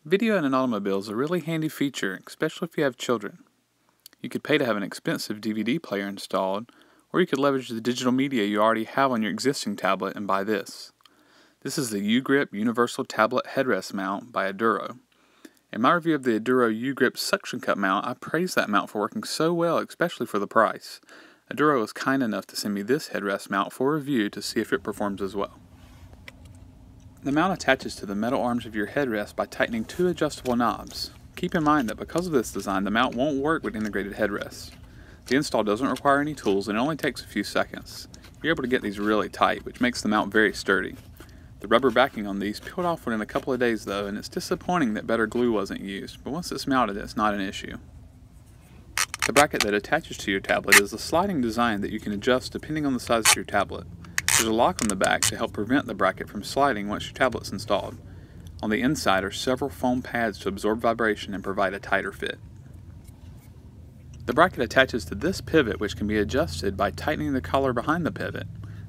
Video in an automobile is a really handy feature, especially if you have children. You could pay to have an expensive DVD player installed, or you could leverage the digital media you already have on your existing tablet and buy this. This is the U-Grip Universal Tablet Headrest Mount by Aduro. In my review of the Aduro U-Grip Suction Cup Mount, I praised that mount for working so well, especially for the price. Aduro was kind enough to send me this headrest mount for review to see if it performs as well. The mount attaches to the metal arms of your headrest by tightening two adjustable knobs. Keep in mind that because of this design, the mount won't work with integrated headrests. The install doesn't require any tools and it only takes a few seconds. You're able to get these really tight, which makes the mount very sturdy. The rubber backing on these peeled off within a couple of days though, and it's disappointing that better glue wasn't used, but once it's mounted, it's not an issue. The bracket that attaches to your tablet is a sliding design that you can adjust depending on the size of your tablet. There's a lock on the back to help prevent the bracket from sliding once your tablet's installed. On the inside are several foam pads to absorb vibration and provide a tighter fit. The bracket attaches to this pivot, which can be adjusted by tightening the collar behind the pivot.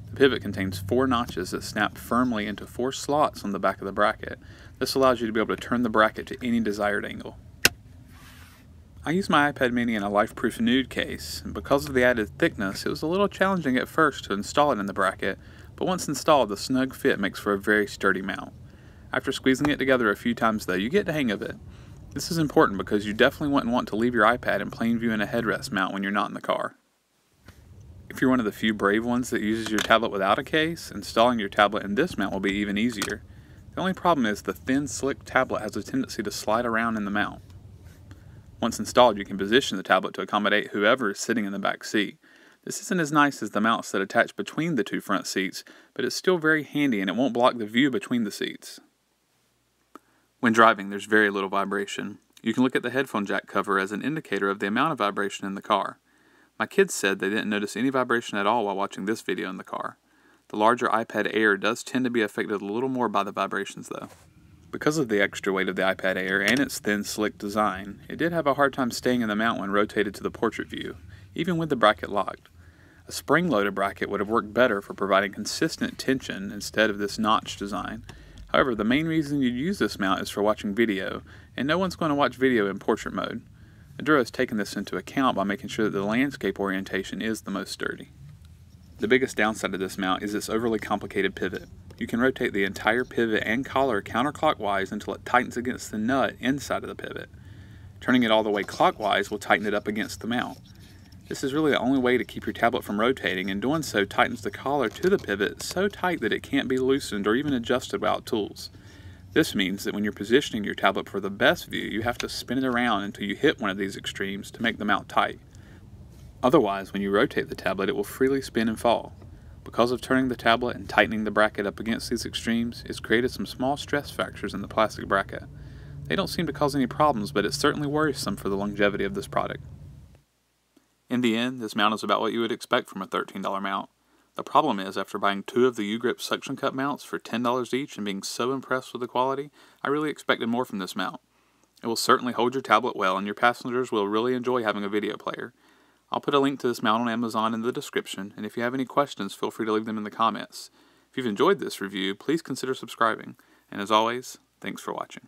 The pivot contains 4 notches that snap firmly into 4 slots on the back of the bracket. This allows you to be able to turn the bracket to any desired angle. I used my iPad mini in a LifeProof nude case, and because of the added thickness, it was a little challenging at first to install it in the bracket, but once installed, the snug fit makes for a very sturdy mount. After squeezing it together a few times though, you get the hang of it. This is important because you definitely wouldn't want to leave your iPad in plain view in a headrest mount when you're not in the car. If you're one of the few brave ones that uses your tablet without a case, installing your tablet in this mount will be even easier. The only problem is the thin, slick tablet has a tendency to slide around in the mount. Once installed, you can position the tablet to accommodate whoever is sitting in the back seat. This isn't as nice as the mounts that attach between the 2 front seats, but it's still very handy and it won't block the view between the seats. When driving, there's very little vibration. You can look at the headphone jack cover as an indicator of the amount of vibration in the car. My kids said they didn't notice any vibration at all while watching this video in the car. The larger iPad Air does tend to be affected a little more by the vibrations though. Because of the extra weight of the iPad Air and its thin, slick design, it did have a hard time staying in the mount when rotated to the portrait view, even with the bracket locked. A spring-loaded bracket would have worked better for providing consistent tension instead of this notch design. However, the main reason you'd use this mount is for watching video, and no one's going to watch video in portrait mode. Aduro has taken this into account by making sure that the landscape orientation is the most sturdy. The biggest downside of this mount is its overly complicated pivot. You can rotate the entire pivot and collar counterclockwise until it tightens against the nut inside of the pivot. Turning it all the way clockwise will tighten it up against the mount. This is really the only way to keep your tablet from rotating, and doing so tightens the collar to the pivot so tight that it can't be loosened or even adjusted without tools. This means that when you're positioning your tablet for the best view, you have to spin it around until you hit one of these extremes to make the mount tight. Otherwise, when you rotate the tablet, it will freely spin and fall. Because of turning the tablet and tightening the bracket up against these extremes, it's created some small stress fractures in the plastic bracket. They don't seem to cause any problems, but it's certainly worrisome for the longevity of this product. In the end, this mount is about what you would expect from a $13 mount. The problem is, after buying 2 of the U-Grip Suction Cup mounts for $10 each and being so impressed with the quality, I really expected more from this mount. It will certainly hold your tablet well, and your passengers will really enjoy having a video player. I'll put a link to this mount on Amazon in the description, and if you have any questions, feel free to leave them in the comments. If you've enjoyed this review, please consider subscribing, and as always, thanks for watching.